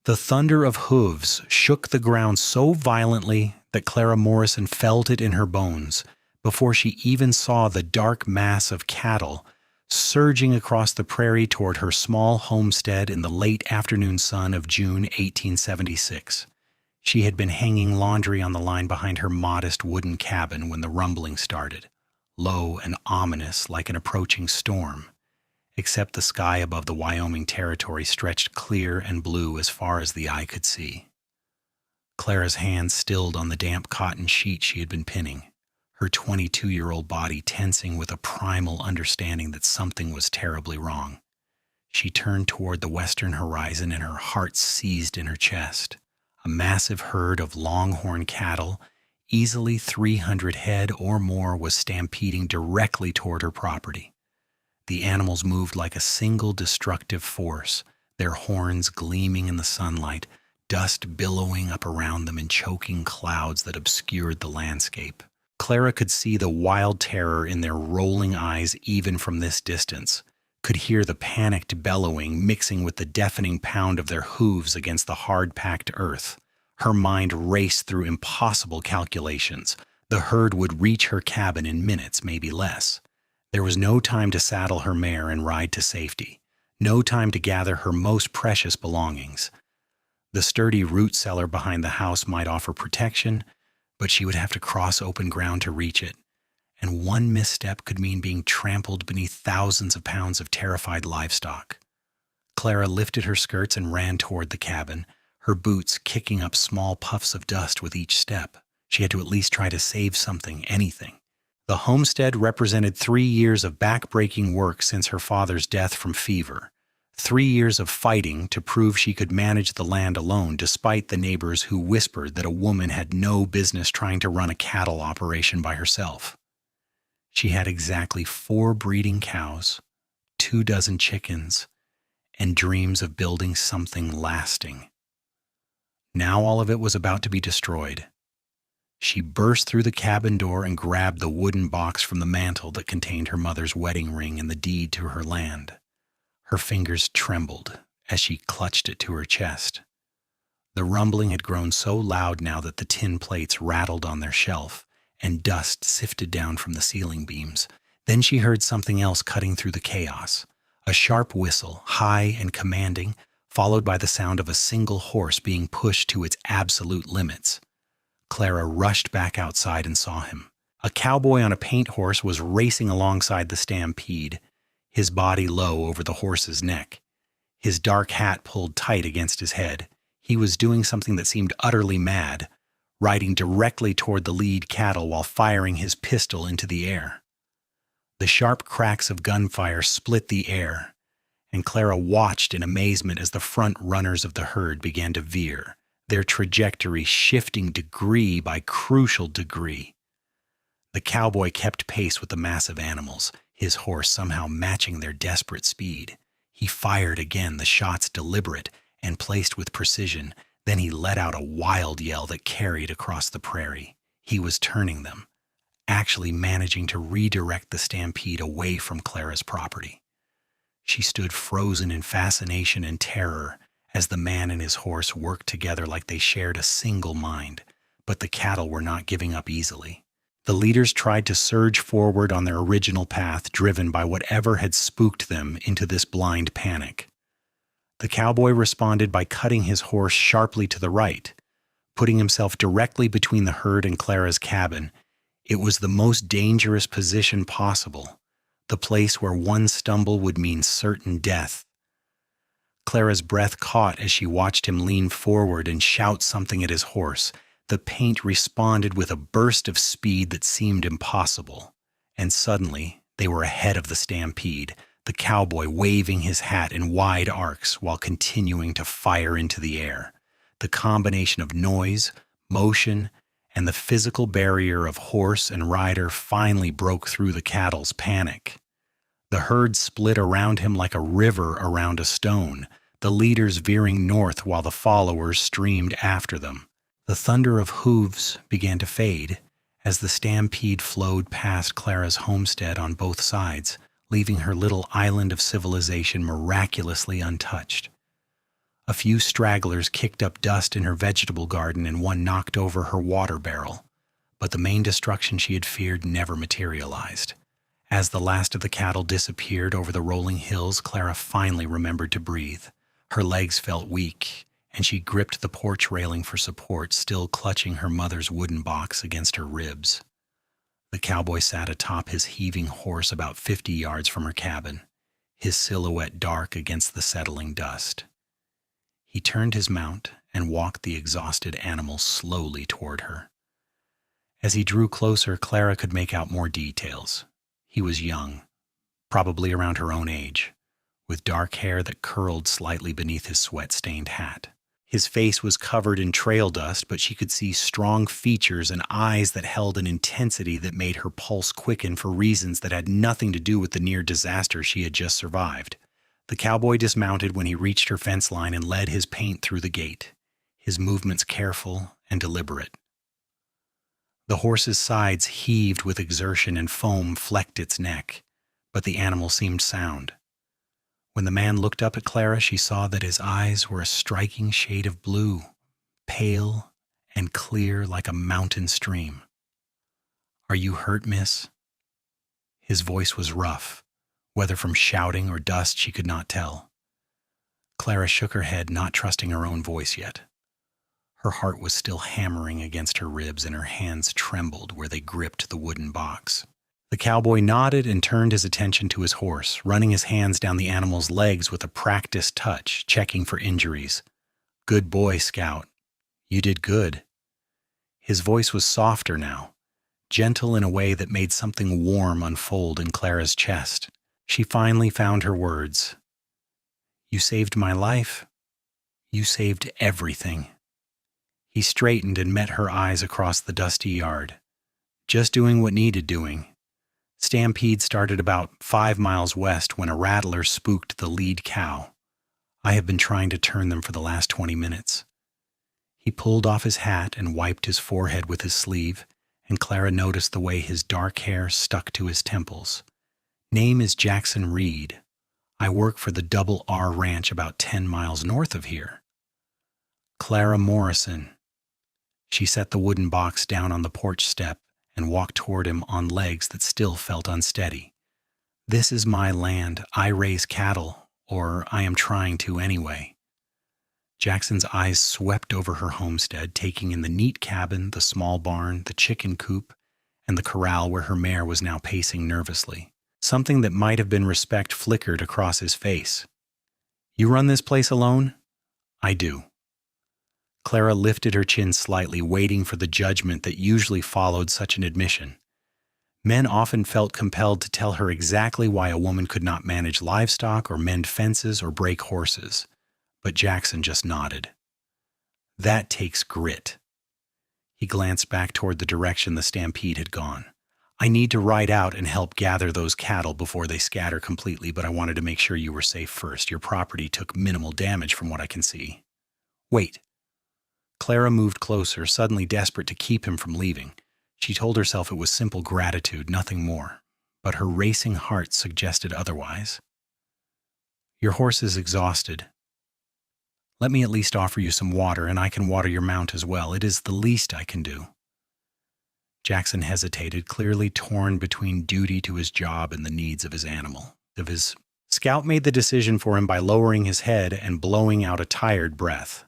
The thunder of hooves shook the ground so violently that Clara Morrison felt it in her bones before she even saw the dark mass of cattle surging across the prairie toward her small homestead in the late afternoon sun of June 1876. She had been hanging laundry on the line behind her modest wooden cabin when the rumbling started, low and ominous like an approaching storm, except the sky above the Wyoming territory stretched clear and blue as far as the eye could see. Clara's hands stilled on the damp cotton sheet she had been pinning, her 22-year-old body tensing with a primal understanding that something was terribly wrong. She turned toward the western horizon and her heart seized in her chest. A massive herd of longhorn cattle, easily 300 head or more, was stampeding directly toward her property. The animals moved like a single destructive force, their horns gleaming in the sunlight, dust billowing up around them in choking clouds that obscured the landscape. Clara could see the wild terror in their rolling eyes even from this distance, could hear the panicked bellowing mixing with the deafening pound of their hooves against the hard-packed earth. Her mind raced through impossible calculations. The herd would reach her cabin in minutes, maybe less. There was no time to saddle her mare and ride to safety, no time to gather her most precious belongings. The sturdy root cellar behind the house might offer protection, but she would have to cross open ground to reach it, and one misstep could mean being trampled beneath thousands of pounds of terrified livestock. Clara lifted her skirts and ran toward the cabin, her boots kicking up small puffs of dust with each step. She had to at least try to save something, anything. The homestead represented 3 years of back-breaking work since her father's death from fever, 3 years of fighting to prove she could manage the land alone despite the neighbors who whispered that a woman had no business trying to run a cattle operation by herself. She had exactly 4 breeding cows, 24 chickens, and dreams of building something lasting. Now all of it was about to be destroyed. She burst through the cabin door and grabbed the wooden box from the mantel that contained her mother's wedding ring and the deed to her land. Her fingers trembled as she clutched it to her chest. The rumbling had grown so loud now that the tin plates rattled on their shelf, and dust sifted down from the ceiling beams. Then she heard something else cutting through the chaos, a sharp whistle, high and commanding, followed by the sound of a single horse being pushed to its absolute limits. Clara rushed back outside and saw him. A cowboy on a paint horse was racing alongside the Stampede, his body low over the horse's neck, his dark hat pulled tight against his head. He was doing something that seemed utterly mad, riding directly toward the lead cattle while firing his pistol into the air. The sharp cracks of gunfire split the air, and Clara watched in amazement as the front runners of the herd began to veer, their trajectory shifting degree by crucial degree. The cowboy kept pace with the massive animals, his horse somehow matching their desperate speed. He fired again, the shots deliberate and placed with precision. Then he let out a wild yell that carried across the prairie. He was turning them, actually managing to redirect the stampede away from Clara's property. She stood frozen in fascination and terror as the man and his horse worked together like they shared a single mind, but the cattle were not giving up easily. The leaders tried to surge forward on their original path, driven by whatever had spooked them into this blind panic. The cowboy responded by cutting his horse sharply to the right, putting himself directly between the herd and Clara's cabin. It was the most dangerous position possible, the place where one stumble would mean certain death. Clara's breath caught as she watched him lean forward and shout something at his horse. The paint responded with a burst of speed that seemed impossible, and suddenly they were ahead of the stampede, the cowboy waving his hat in wide arcs while continuing to fire into the air. The combination of noise, motion, and the physical barrier of horse and rider finally broke through the cattle's panic. The herd split around him like a river around a stone, the leaders veering north while the followers streamed after them. The thunder of hooves began to fade as the stampede flowed past Clara's homestead on both sides, leaving her little island of civilization miraculously untouched. A few stragglers kicked up dust in her vegetable garden and one knocked over her water barrel. But the main destruction she had feared never materialized. As the last of the cattle disappeared over the rolling hills, Clara finally remembered to breathe. Her legs felt weak, and she gripped the porch railing for support, still clutching her mother's wooden box against her ribs. The cowboy sat atop his heaving horse about 50 yards from her cabin, his silhouette dark against the settling dust. He turned his mount and walked the exhausted animal slowly toward her. As he drew closer, Clara could make out more details. He was young, probably around her own age, with dark hair that curled slightly beneath his sweat-stained hat. His face was covered in trail dust, but she could see strong features and eyes that held an intensity that made her pulse quicken for reasons that had nothing to do with the near disaster she had just survived. The cowboy dismounted when he reached her fence line and led his paint through the gate, his movements careful and deliberate. The horse's sides heaved with exertion and foam flecked its neck, but the animal seemed sound. When the man looked up at Clara, she saw that his eyes were a striking shade of blue, pale and clear like a mountain stream. "Are you hurt, miss?" His voice was rough, whether from shouting or dust she could not tell. Clara shook her head, not trusting her own voice yet. Her heart was still hammering against her ribs and her hands trembled where they gripped the wooden box. The cowboy nodded and turned his attention to his horse, running his hands down the animal's legs with a practiced touch, checking for injuries. "Good boy, Scout. You did good." His voice was softer now, gentle in a way that made something warm unfold in Clara's chest. She finally found her words. "You saved my life. You saved everything." He straightened and met her eyes across the dusty yard. "Just doing what needed doing." Stampede started about 5 miles west when a rattler spooked the lead cow. "I have been trying to turn them for the last 20 minutes. He pulled off his hat and wiped his forehead with his sleeve, and Clara noticed the way his dark hair stuck to his temples. "Name is Jackson Reid. I work for the Double R Ranch about 10 miles north of here." "Clara Morrison." She set the wooden box down on the porch step and walked toward him on legs that still felt unsteady. "This is my land. I raise cattle, or I am trying to anyway." Jackson's eyes swept over her homestead, taking in the neat cabin, the small barn, the chicken coop, and the corral where her mare was now pacing nervously. Something that might have been respect flickered across his face. "You run this place alone?" "I do." Clara lifted her chin slightly, waiting for the judgment that usually followed such an admission. Men often felt compelled to tell her exactly why a woman could not manage livestock or mend fences or break horses, but Jackson just nodded. "That takes grit." He glanced back toward the direction the stampede had gone. "I need to ride out and help gather those cattle before they scatter completely, but I wanted to make sure you were safe first. Your property took minimal damage from what I can see." "Wait." Clara moved closer, suddenly desperate to keep him from leaving. She told herself it was simple gratitude, nothing more, but her racing heart suggested otherwise. "Your horse is exhausted. Let me at least offer you some water, and I can water your mount as well. It is the least I can do." Jackson hesitated, clearly torn between duty to his job and the needs of his animal. Scout made the decision for him by lowering his head and blowing out a tired breath.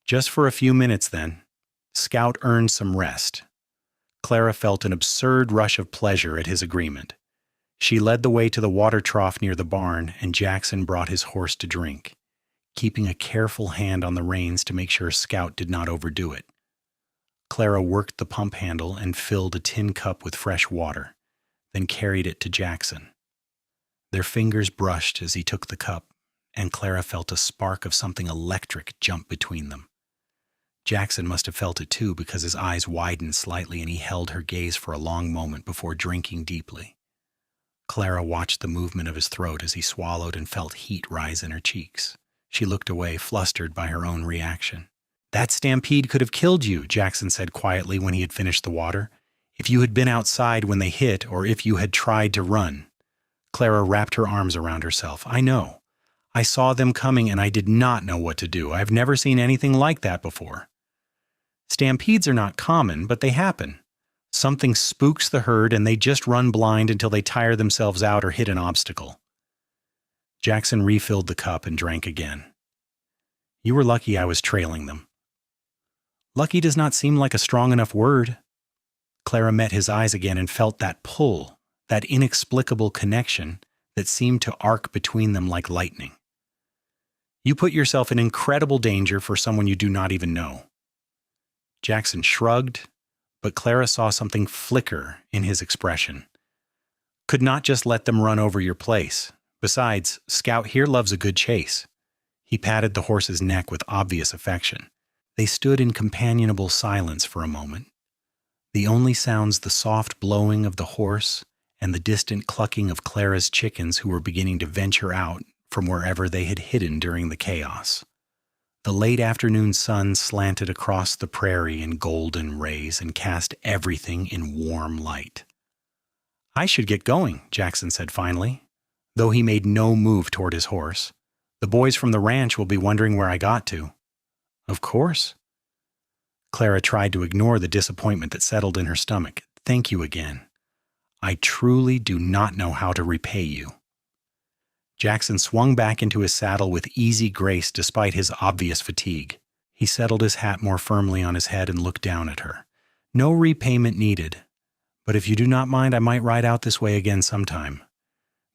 Just for a few minutes then, Scout earned some rest. Clara felt an absurd rush of pleasure at his agreement. She led the way to the water trough near the barn, and Jackson brought his horse to drink, keeping a careful hand on the reins to make sure Scout did not overdo it. Clara worked the pump handle and filled a tin cup with fresh water, then carried it to Jackson. Their fingers brushed as he took the cup, and Clara felt a spark of something electric jump between them. Jackson must have felt it too, because his eyes widened slightly and he held her gaze for a long moment before drinking deeply. Clara watched the movement of his throat as he swallowed and felt heat rise in her cheeks. She looked away, flustered by her own reaction. "That stampede could have killed you," Jackson said quietly when he had finished the water. "If you had been outside when they hit, or if you had tried to run." Clara wrapped her arms around herself. "I know. I saw them coming and I did not know what to do. I've never seen anything like that before. Stampedes are not common, but they happen. Something spooks the herd and they just run blind until they tire themselves out or hit an obstacle. Jackson refilled the cup and drank again. You were lucky I was trailing them. Lucky does not seem like a strong enough word. Clara met his eyes again and felt that pull, that inexplicable connection that seemed to arc between them like lightning. You put yourself in incredible danger for someone you do not even know. Jackson shrugged, but Clara saw something flicker in his expression. Could not just let them run over your place. Besides, Scout here loves a good chase. He patted the horse's neck with obvious affection. They stood in companionable silence for a moment. The only sounds the soft blowing of the horse and the distant clucking of Clara's chickens who were beginning to venture out from wherever they had hidden during the chaos. The late afternoon sun slanted across the prairie in golden rays and cast everything in warm light. I should get going, Jackson said finally, though he made no move toward his horse. The boys from the ranch will be wondering where I got to. Of course. Clara tried to ignore the disappointment that settled in her stomach. Thank you again. I truly do not know how to repay you. Jackson swung back into his saddle with easy grace despite his obvious fatigue. He settled his hat more firmly on his head and looked down at her. No repayment needed, but if you do not mind, I might ride out this way again sometime.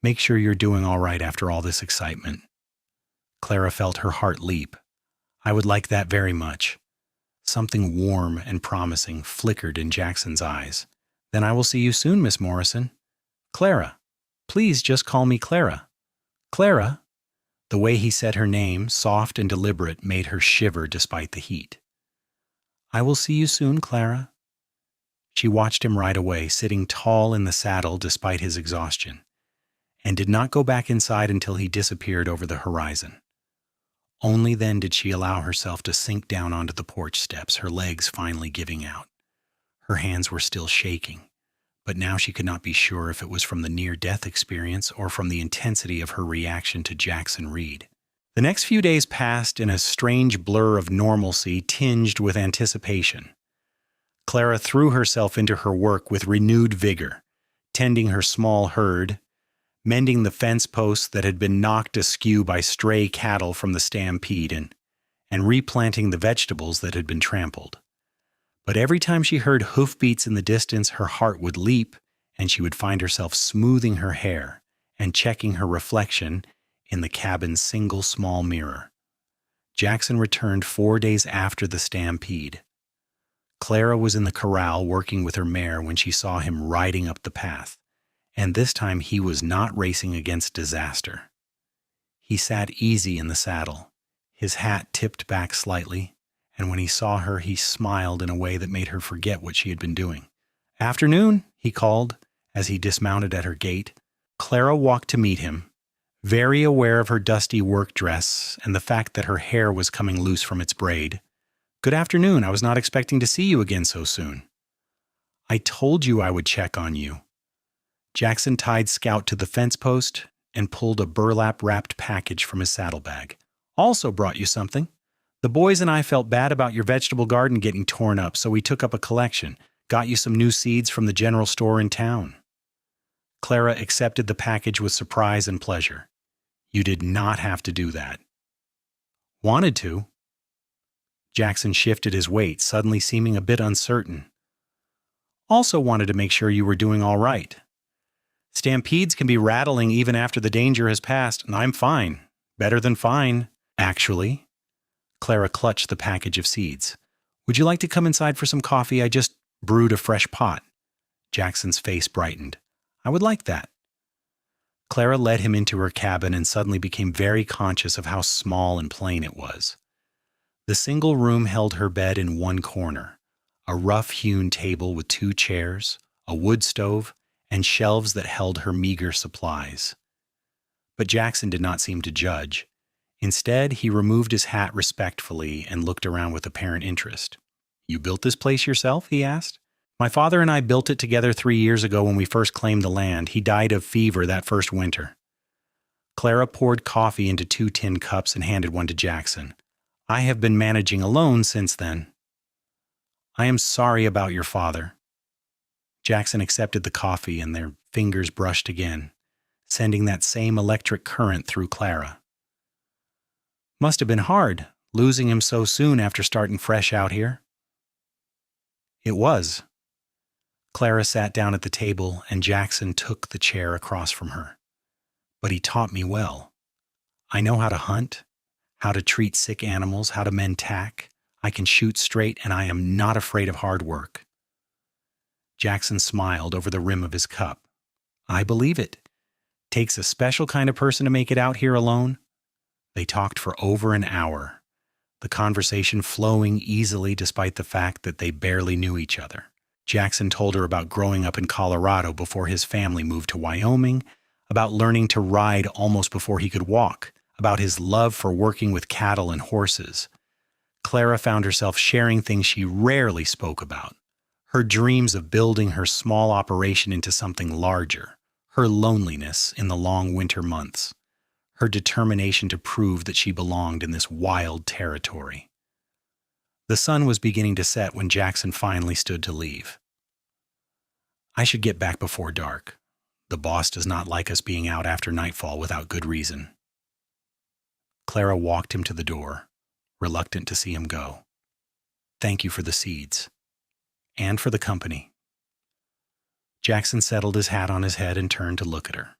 Make sure you're doing all right after all this excitement. Clara felt her heart leap. I would like that very much. Something warm and promising flickered in Jackson's eyes. Then I will see you soon, Miss Morrison. Clara. Please just call me Clara. Clara. The way he said her name, soft and deliberate, made her shiver despite the heat. I will see you soon, Clara. She watched him ride away, sitting tall in the saddle despite his exhaustion, and did not go back inside until he disappeared over the horizon. Only then did she allow herself to sink down onto the porch steps, her legs finally giving out. Her hands were still shaking, but now she could not be sure if it was from the near-death experience or from the intensity of her reaction to Jackson Reid. The next few days passed in a strange blur of normalcy tinged with anticipation. Clara threw herself into her work with renewed vigor, tending her small herd, mending the fence posts that had been knocked askew by stray cattle from the Stampede, and replanting the vegetables that had been trampled. But every time she heard hoofbeats in the distance, her heart would leap, and she would find herself smoothing her hair and checking her reflection in the cabin's single small mirror. Jackson returned 4 days after the Stampede. Clara was in the corral working with her mare when she saw him riding up the path, and this time he was not racing against disaster. He sat easy in the saddle, his hat tipped back slightly, and when he saw her, he smiled in a way that made her forget what she had been doing. Afternoon, he called as he dismounted at her gate. Clara walked to meet him, very aware of her dusty work dress and the fact that her hair was coming loose from its braid. Good afternoon. I was not expecting to see you again so soon. I told you I would check on you. Jackson tied Scout to the fence post and pulled a burlap-wrapped package from his saddlebag. Also brought you something. The boys and I felt bad about your vegetable garden getting torn up, so we took up a collection. Got you some new seeds from the general store in town. Clara accepted the package with surprise and pleasure. You did not have to do that. Wanted to. Jackson shifted his weight, suddenly seeming a bit uncertain. Also wanted to make sure you were doing all right. Stampedes can be rattling even after the danger has passed, and I'm fine. Better than fine, actually. Clara clutched the package of seeds. Would you like to come inside for some coffee? I just brewed a fresh pot. Jackson's face brightened. I would like that. Clara led him into her cabin and suddenly became very conscious of how small and plain it was. The single room held her bed in one corner, a rough-hewn table with 2 chairs, a wood stove, and shelves that held her meager supplies. But Jackson did not seem to judge. Instead, he removed his hat respectfully and looked around with apparent interest. You built this place yourself? He asked. My father and I built it together 3 years ago when we first claimed the land. He died of fever that first winter. Clara poured coffee into 2 tin cups and handed one to Jackson. I have been managing alone since then. I am sorry about your father. Jackson accepted the coffee and their fingers brushed again, sending that same electric current through Clara. Must have been hard, losing him so soon after starting fresh out here. It was. Clara sat down at the table and Jackson took the chair across from her. But he taught me well. I know how to hunt, how to treat sick animals, how to mend tack. I can shoot straight, and I am not afraid of hard work. Jackson smiled over the rim of his cup. I believe it. Takes a special kind of person to make it out here alone. They talked for over an hour, the conversation flowing easily despite the fact that they barely knew each other. Jackson told her about growing up in Colorado before his family moved to Wyoming, about learning to ride almost before he could walk, about his love for working with cattle and horses. Clara found herself sharing things she rarely spoke about. Her dreams of building her small operation into something larger, her loneliness in the long winter months, her determination to prove that she belonged in this wild territory. The sun was beginning to set when Jackson finally stood to leave. I should get back before dark. The boss does not like us being out after nightfall without good reason. Clara walked him to the door, reluctant to see him go. Thank you for the seeds. And for the company. Jackson settled his hat on his head and turned to look at her.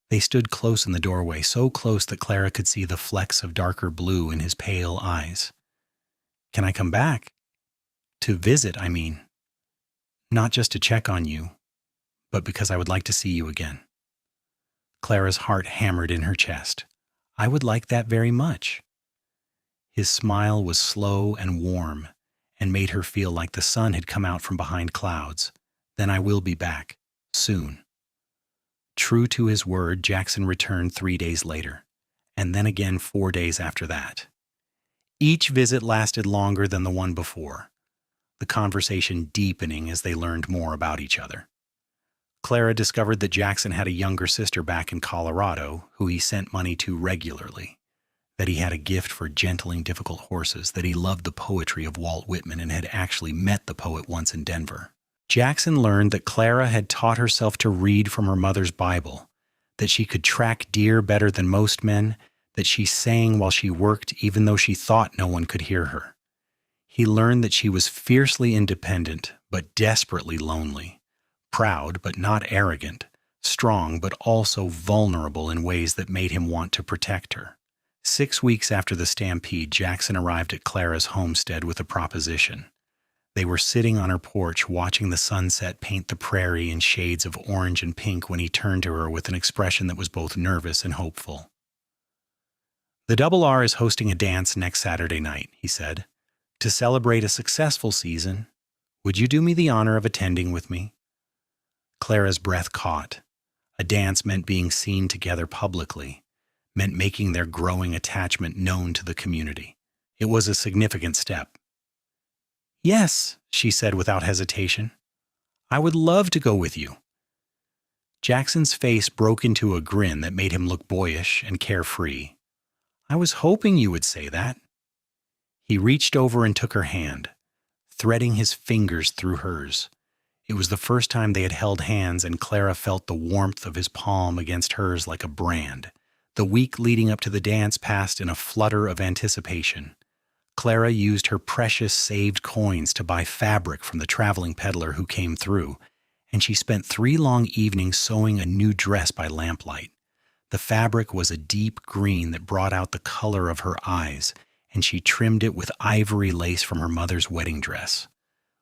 They stood close in the doorway, so close that Clara could see the flecks of darker blue in his pale eyes. Can I come back? To visit, I mean. Not just to check on you, but because I would like to see you again. Clara's heart hammered in her chest. I would like that very much. His smile was slow and warm and made her feel like the sun had come out from behind clouds. Then I will be back, soon. True to his word, Jackson returned 3 days later, and then again 4 days after that. Each visit lasted longer than the one before, the conversation deepening as they learned more about each other. Clara discovered that Jackson had a younger sister back in Colorado who he sent money to regularly, that he had a gift for gentling difficult horses, that he loved the poetry of Walt Whitman and had actually met the poet once in Denver. Jackson learned that Clara had taught herself to read from her mother's Bible, that she could track deer better than most men, that she sang while she worked even though she thought no one could hear her. He learned that she was fiercely independent but desperately lonely, proud but not arrogant, strong but also vulnerable in ways that made him want to protect her. 6 weeks after the Stampede, Jackson arrived at Clara's homestead with a proposition. They were sitting on her porch watching the sunset paint the prairie in shades of orange and pink when he turned to her with an expression that was both nervous and hopeful. The Double R is hosting a dance next Saturday night, he said. To celebrate a successful season, would you do me the honor of attending with me? Clara's breath caught. A dance meant being seen together publicly, meant making their growing attachment known to the community. It was a significant step. Yes, she said without hesitation. I would love to go with you. Jackson's face broke into a grin that made him look boyish and carefree. I was hoping you would say that. He reached over and took her hand, threading his fingers through hers. It was the first time they had held hands, and Clara felt the warmth of his palm against hers like a brand. The week leading up to the dance passed in a flutter of anticipation. Clara used her precious saved coins to buy fabric from the traveling peddler who came through, and she spent 3 long evenings sewing a new dress by lamplight. The fabric was a deep green that brought out the color of her eyes, and she trimmed it with ivory lace from her mother's wedding dress.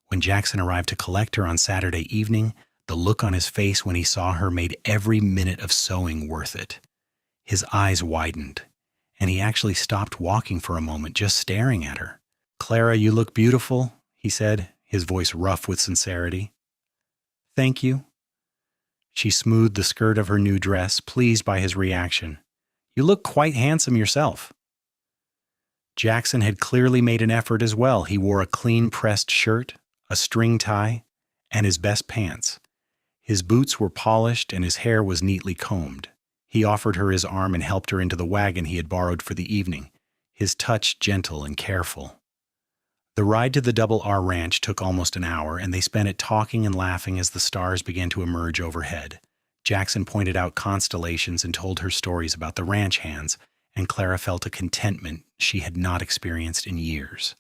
When Jackson arrived to collect her on Saturday evening, the look on his face when he saw her made every minute of sewing worth it. His eyes widened, and he actually stopped walking for a moment, just staring at her. Clara, you look beautiful, he said, his voice rough with sincerity. Thank you. She smoothed the skirt of her new dress, pleased by his reaction. You look quite handsome yourself. Jackson had clearly made an effort as well. He wore a clean-pressed shirt, a string tie, and his best pants. His boots were polished and his hair was neatly combed. He He offered her his arm and helped her into the wagon he had borrowed for the evening, his touch gentle and careful. The ride to the Double R Ranch took almost an hour, and they spent it talking and laughing as the stars began to emerge overhead. Jackson pointed out constellations and told her stories about the ranch hands, and Clara felt a contentment she had not experienced in years.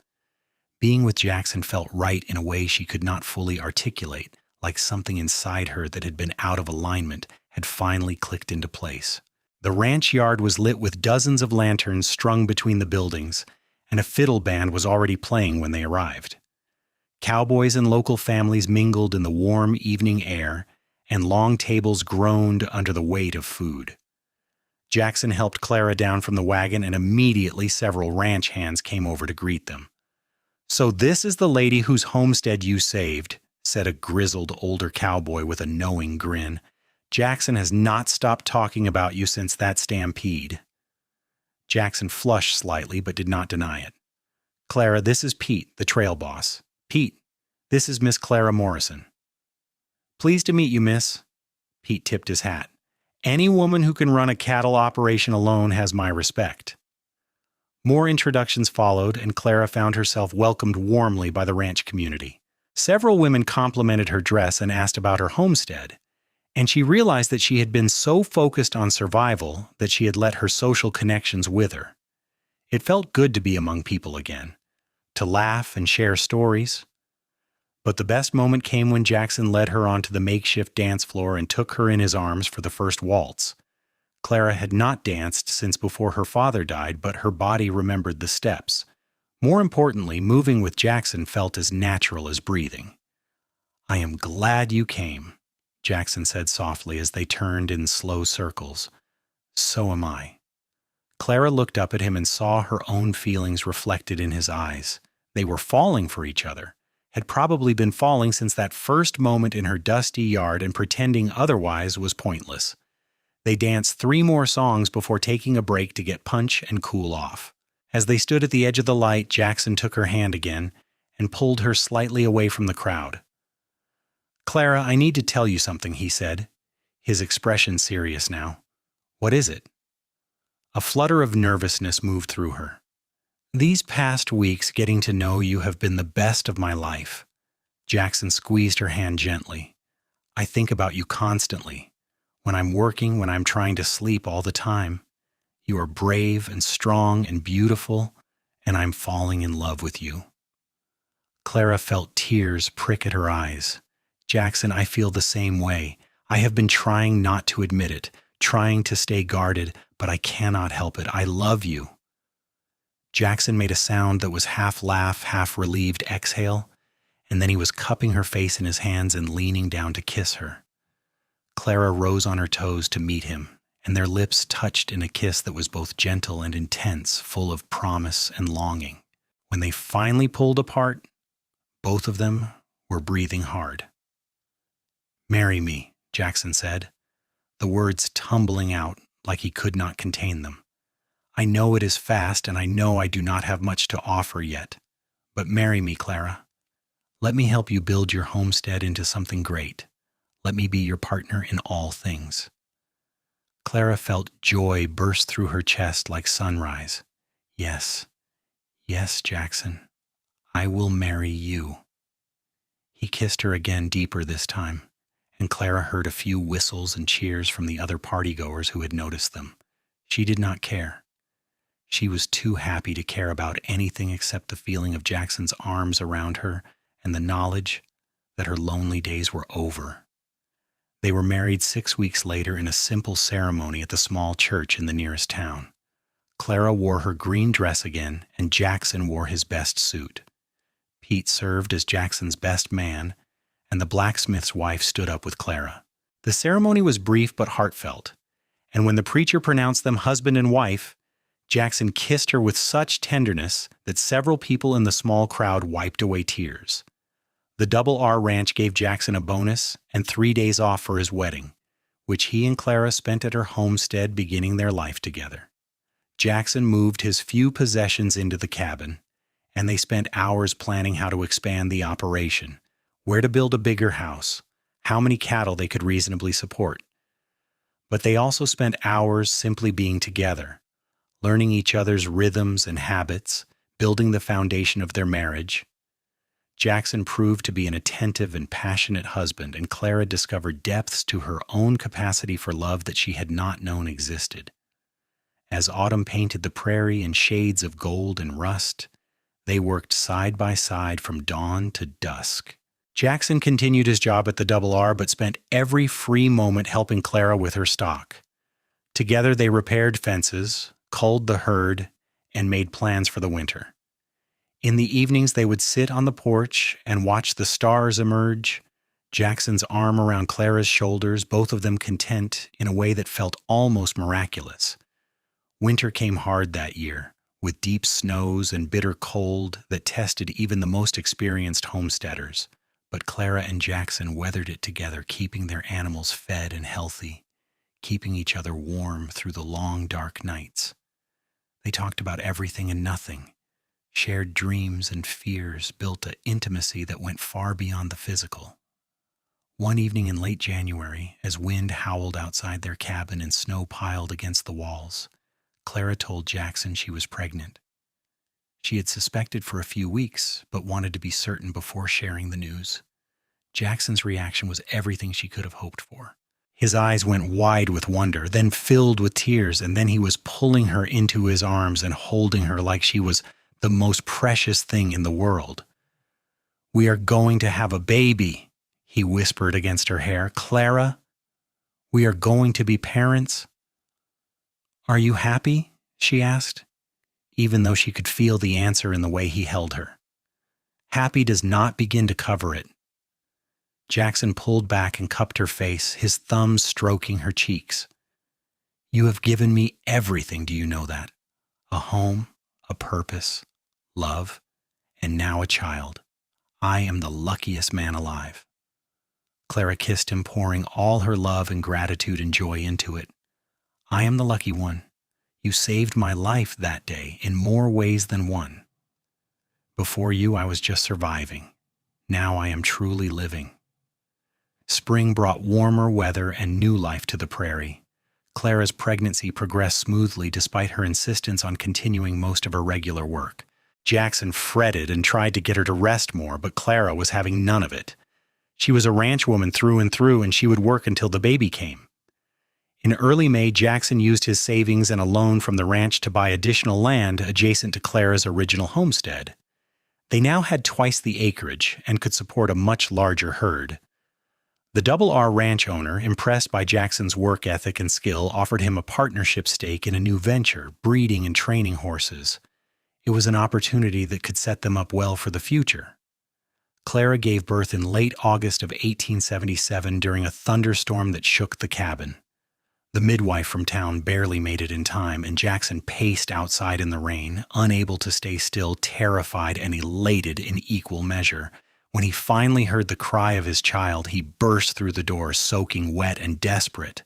Being with Jackson felt right in a way she could not fully articulate, like something inside her that had been out of alignment had finally clicked into place. The ranch yard was lit with dozens of lanterns strung between the buildings, and a fiddle band was already playing when they arrived. Cowboys and local families mingled in the warm evening air, and long tables groaned under the weight of food. Jackson helped Clara down from the wagon, and immediately several ranch hands came over to greet them. "So this is the lady whose homestead you saved," said a grizzled older cowboy with a knowing grin. "Jackson has not stopped talking about you since that stampede." Jackson flushed slightly but did not deny it. "Clara, this is Pete, the trail boss. Pete, this is Miss Clara Morrison." "Pleased to meet you, miss." Pete tipped his hat. "Any woman who can run a cattle operation alone has my respect." More introductions followed, and Clara found herself welcomed warmly by the ranch community. Several women complimented her dress and asked about her homestead, and she realized that she had been so focused on survival that she had let her social connections wither. It felt good to be among people again, to laugh and share stories. But the best moment came when Jackson led her onto the makeshift dance floor and took her in his arms for the first waltz. Clara had not danced since before her father died, but her body remembered the steps. More importantly, moving with Jackson felt as natural as breathing. "I am glad you came," Jackson said softly as they turned in slow circles. "So am I." Clara looked up at him and saw her own feelings reflected in his eyes. They were falling for each other, had probably been falling since that first moment in her dusty yard, and pretending otherwise was pointless. They danced 3 more songs before taking a break to get punch and cool off. As they stood at the edge of the light, Jackson took her hand again and pulled her slightly away from the crowd. "Clara, I need to tell you something," he said, his expression serious now. "What is it?" A flutter of nervousness moved through her. "These past weeks getting to know you have been the best of my life." Jackson squeezed her hand gently. "I think about you constantly. When I'm working, when I'm trying to sleep all the time. You are brave and strong and beautiful, and I'm falling in love with you." Clara felt tears prick at her eyes. "Jackson, I feel the same way. I have been trying not to admit it, trying to stay guarded, but I cannot help it. I love you." Jackson made a sound that was half laugh, half relieved exhale, and then he was cupping her face in his hands and leaning down to kiss her. Clara rose on her toes to meet him, and their lips touched in a kiss that was both gentle and intense, full of promise and longing. When they finally pulled apart, both of them were breathing hard. "Marry me," Jackson said, the words tumbling out like he could not contain them. "I know it is fast, and I know I do not have much to offer yet, but marry me, Clara. Let me help you build your homestead into something great. Let me be your partner in all things." Clara felt joy burst through her chest like sunrise. "Yes, yes, Jackson, I will marry you." He kissed her again, deeper this time, and Clara heard a few whistles and cheers from the other partygoers who had noticed them. She did not care. She was too happy to care about anything except the feeling of Jackson's arms around her and the knowledge that her lonely days were over. They were married 6 weeks later in a simple ceremony at the small church in the nearest town. Clara wore her green dress again, and Jackson wore his best suit. Pete served as Jackson's best man, and the blacksmith's wife stood up with Clara. The ceremony was brief but heartfelt, and when the preacher pronounced them husband and wife, Jackson kissed her with such tenderness that several people in the small crowd wiped away tears. The Double R Ranch gave Jackson a bonus and 3 days off for his wedding, which he and Clara spent at her homestead, beginning their life together. Jackson moved his few possessions into the cabin, and they spent hours planning how to expand the operation, where to build a bigger house, how many cattle they could reasonably support. But they also spent hours simply being together, learning each other's rhythms and habits, building the foundation of their marriage. Jackson proved to be an attentive and passionate husband, and Clara discovered depths to her own capacity for love that she had not known existed. As autumn painted the prairie in shades of gold and rust, they worked side by side from dawn to dusk. Jackson continued his job at the R, but spent every free moment helping Clara with her stock. Together they repaired fences, culled the herd, and made plans for the winter. In the evenings they would sit on the porch and watch the stars emerge, Jackson's arm around Clara's shoulders, both of them content in a way that felt almost miraculous. Winter came hard that year, with deep snows and bitter cold that tested even the most experienced homesteaders. But Clara and Jackson weathered it together, keeping their animals fed and healthy, keeping each other warm through the long, dark nights. They talked about everything and nothing, shared dreams and fears, built an intimacy that went far beyond the physical. One evening in late January, as wind howled outside their cabin and snow piled against the walls, Clara told Jackson she was pregnant. She had suspected for a few weeks, but wanted to be certain before sharing the news. Jackson's reaction was everything she could have hoped for. His eyes went wide with wonder, then filled with tears, and then he was pulling her into his arms and holding her like she was the most precious thing in the world. "We are going to have a baby," he whispered against her hair. "Clara, we are going to be parents." "Are you happy?" she asked, even though she could feel the answer in the way he held her. Happy does not begin to cover it. Jackson pulled back and cupped her face, his thumbs stroking her cheeks. "You have given me everything, do you know that? A home, a purpose, love, and now a child. I am the luckiest man alive." Clara kissed him, pouring all her love and gratitude and joy into it. "I am the lucky one. You saved my life that day in more ways than one. Before you, I was just surviving. Now I am truly living." Spring brought warmer weather and new life to the prairie. Clara's pregnancy progressed smoothly despite her insistence on continuing most of her regular work. Jackson fretted and tried to get her to rest more, but Clara was having none of it. She was a ranch woman through and through, and she would work until the baby came. In early May, Jackson used his savings and a loan from the ranch to buy additional land adjacent to Clara's original homestead. They now had twice the acreage and could support a much larger herd. The R ranch owner, impressed by Jackson's work ethic and skill, offered him a partnership stake in a new venture, breeding and training horses. It was an opportunity that could set them up well for the future. Clara gave birth in late August of 1877 during a thunderstorm that shook the cabin. The midwife from town barely made it in time, and Jackson paced outside in the rain, unable to stay still, terrified and elated in equal measure. When he finally heard the cry of his child, he burst through the door, soaking wet and desperate.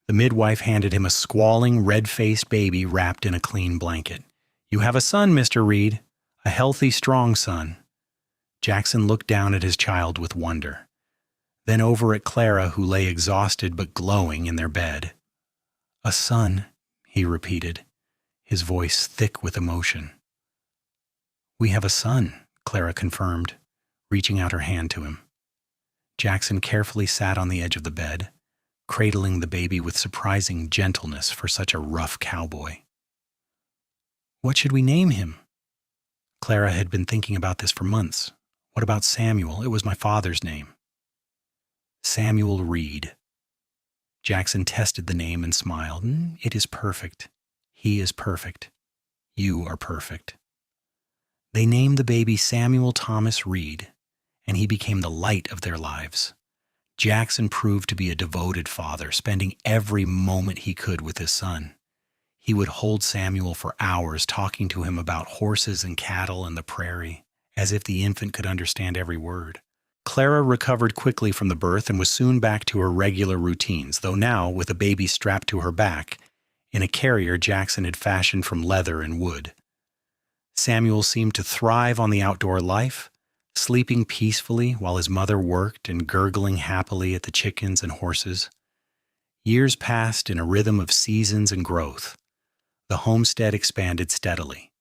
The midwife handed him a squalling, red-faced baby wrapped in a clean blanket. "You have a son, Mr. Reid, a healthy, strong son." Jackson looked down at his child with wonder, then over at Clara, who lay exhausted but glowing in their bed. "A son," he repeated, his voice thick with emotion. "We have a son," Clara confirmed, reaching out her hand to him. Jackson carefully sat on the edge of the bed, cradling the baby with surprising gentleness for such a rough cowboy. "What should we name him?" Clara had been thinking about this for months. "What about Samuel? It was my father's name." "Samuel Reid." Jackson tested the name and smiled. "It is perfect. He is perfect. You are perfect." They named the baby Samuel Thomas Reid, and he became the light of their lives. Jackson proved to be a devoted father, spending every moment he could with his son. He would hold Samuel for hours, talking to him about horses and cattle and the prairie, as if the infant could understand every word. Clara recovered quickly from the birth and was soon back to her regular routines, though now with a baby strapped to her back, in a carrier Jackson had fashioned from leather and wood. Samuel seemed to thrive on the outdoor life, sleeping peacefully while his mother worked and gurgling happily at the chickens and horses. Years passed in a rhythm of seasons and growth. The homestead expanded steadily.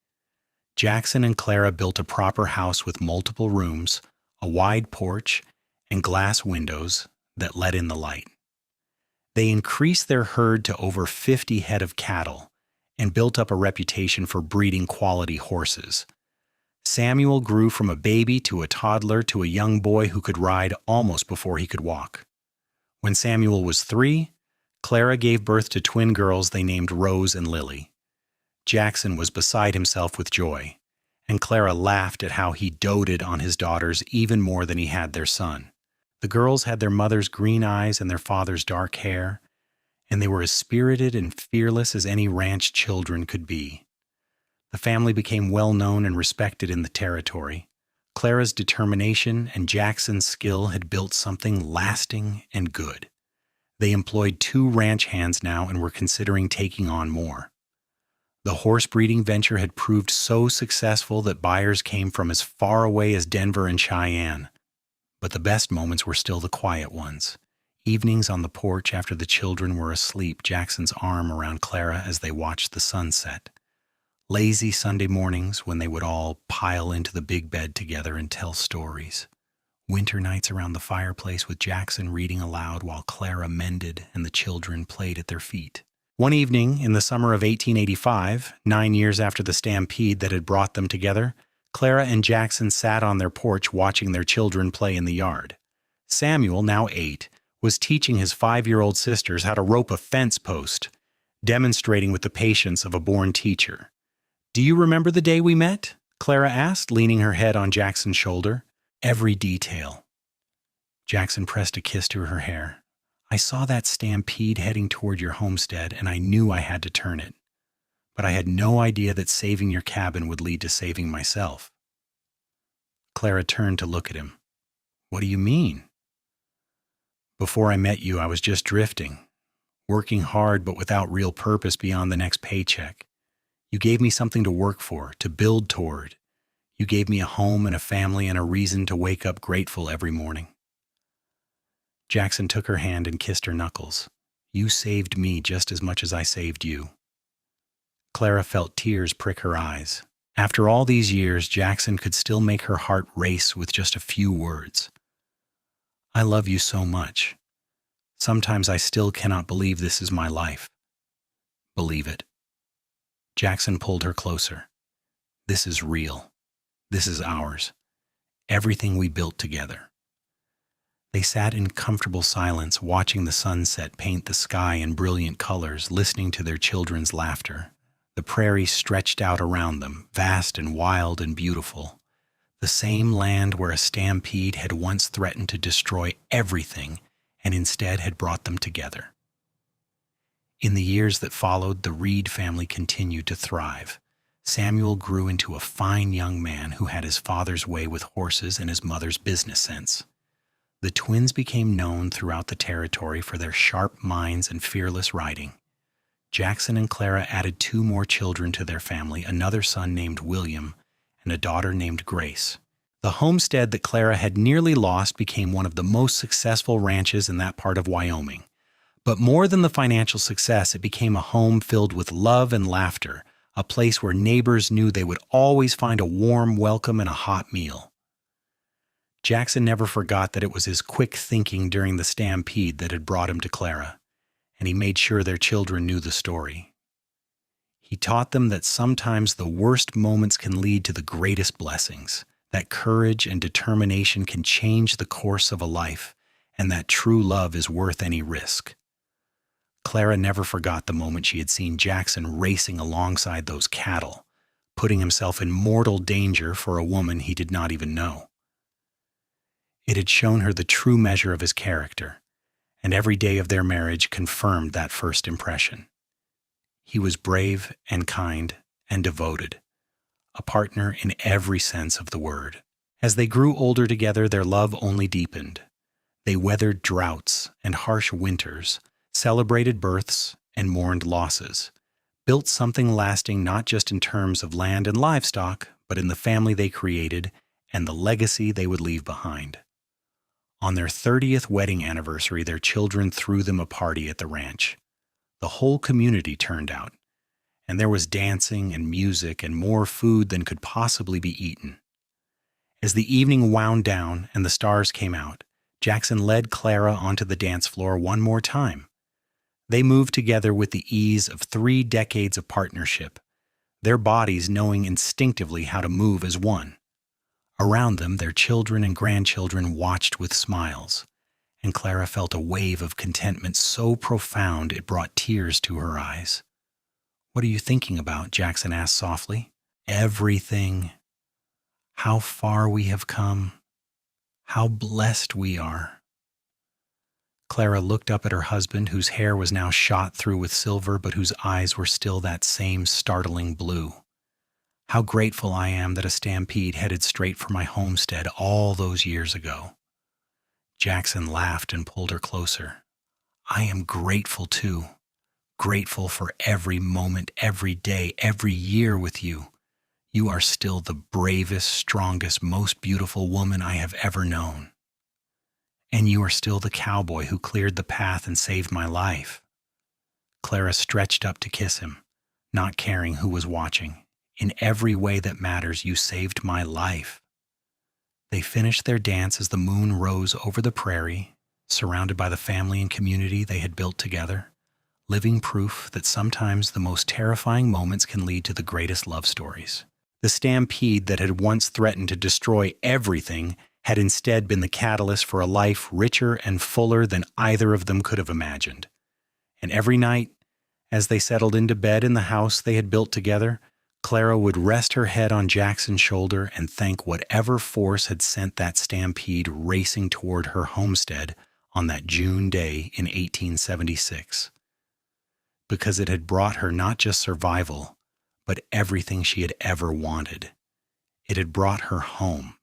Jackson and Clara built a proper house with multiple rooms, a wide porch, and glass windows that let in the light. They increased their herd to over 50 head of cattle and built up a reputation for breeding quality horses. Samuel grew from a baby to a toddler to a young boy who could ride almost before he could walk. When Samuel was 3, Clara gave birth to twin girls they named Rose and Lily. Jackson was beside himself with joy, and Clara laughed at how he doted on his daughters even more than he had their son. The girls had their mother's green eyes and their father's dark hair, and they were as spirited and fearless as any ranch children could be. The family became well known and respected in the territory. Clara's determination and Jackson's skill had built something lasting and good. They employed 2 ranch hands now and were considering taking on more. The horse breeding venture had proved so successful that buyers came from as far away as Denver and Cheyenne. But the best moments were still the quiet ones. Evenings on the porch after the children were asleep, Jackson's arm around Clara as they watched the sunset. Lazy Sunday mornings when they would all pile into the big bed together and tell stories. Winter nights around the fireplace with Jackson reading aloud while Clara mended and the children played at their feet. One evening in the summer of 1885, 9 years after the stampede that had brought them together, Clara and Jackson sat on their porch watching their children play in the yard. Samuel, now 8, was teaching his 5-year-old sisters how to rope a fence post, demonstrating with the patience of a born teacher. "Do you remember the day we met?" Clara asked, leaning her head on Jackson's shoulder. "Every detail." Jackson pressed a kiss to her hair. "I saw that stampede heading toward your homestead, and I knew I had to turn it. But I had no idea that saving your cabin would lead to saving myself." Clara turned to look at him. "What do you mean?" "Before I met you, I was just drifting, working hard but without real purpose beyond the next paycheck. You gave me something to work for, to build toward. You gave me a home and a family and a reason to wake up grateful every morning." Jackson took her hand and kissed her knuckles. "You saved me just as much as I saved you." Clara felt tears prick her eyes. After all these years, Jackson could still make her heart race with just a few words. "I love you so much. Sometimes I still cannot believe this is my life." "Believe it." Jackson pulled her closer. "This is real. This is ours. Everything we built together." They sat in comfortable silence, watching the sunset paint the sky in brilliant colors, listening to their children's laughter. The prairie stretched out around them, vast and wild and beautiful. The same land where a stampede had once threatened to destroy everything and instead had brought them together. In the years that followed, the Reid family continued to thrive. Samuel grew into a fine young man who had his father's way with horses and his mother's business sense. The twins became known throughout the territory for their sharp minds and fearless riding. Jackson and Clara added 2 more children to their family, another son named William and a daughter named Grace. The homestead that Clara had nearly lost became one of the most successful ranches in that part of Wyoming. But more than the financial success, it became a home filled with love and laughter, a place where neighbors knew they would always find a warm welcome and a hot meal. Jackson never forgot that it was his quick thinking during the stampede that had brought him to Clara, and he made sure their children knew the story. He taught them that sometimes the worst moments can lead to the greatest blessings, that courage and determination can change the course of a life, and that true love is worth any risk. Clara never forgot the moment she had seen Jackson racing alongside those cattle, putting himself in mortal danger for a woman he did not even know. It had shown her the true measure of his character, and every day of their marriage confirmed that first impression. He was brave and kind and devoted, a partner in every sense of the word. As they grew older together, their love only deepened. They weathered droughts and harsh winters, celebrated births and mourned losses, built something lasting not just in terms of land and livestock, but in the family they created and the legacy they would leave behind. On their 30th wedding anniversary, their children threw them a party at the ranch. The whole community turned out, and there was dancing and music and more food than could possibly be eaten. As the evening wound down and the stars came out, Jackson led Clara onto the dance floor one more time. They moved together with the ease of 3 decades of partnership, their bodies knowing instinctively how to move as one. Around them, their children and grandchildren watched with smiles, and Clara felt a wave of contentment so profound it brought tears to her eyes. "What are you thinking about?" Jackson asked softly. "Everything. How far we have come. How blessed we are." Clara looked up at her husband, whose hair was now shot through with silver, but whose eyes were still that same startling blue. "How grateful I am that a Stampede headed straight for my homestead all those years ago." Jackson laughed and pulled her closer. "I am grateful too. Grateful for every moment, every day, every year with you. You are still the bravest, strongest, most beautiful woman I have ever known. And you are still the cowboy who cleared the path and saved my life." Clara stretched up to kiss him, not caring who was watching. "In every way that matters, you saved my life." They finished their dance as the moon rose over the prairie, surrounded by the family and community they had built together, living proof that sometimes the most terrifying moments can lead to the greatest love stories. The stampede that had once threatened to destroy everything had instead been the catalyst for a life richer and fuller than either of them could have imagined. And every night, as they settled into bed in the house they had built together, Clara would rest her head on Jackson's shoulder and thank whatever force had sent that stampede racing toward her homestead on that June day in 1876. Because it had brought her not just survival, but everything she had ever wanted. It had brought her home.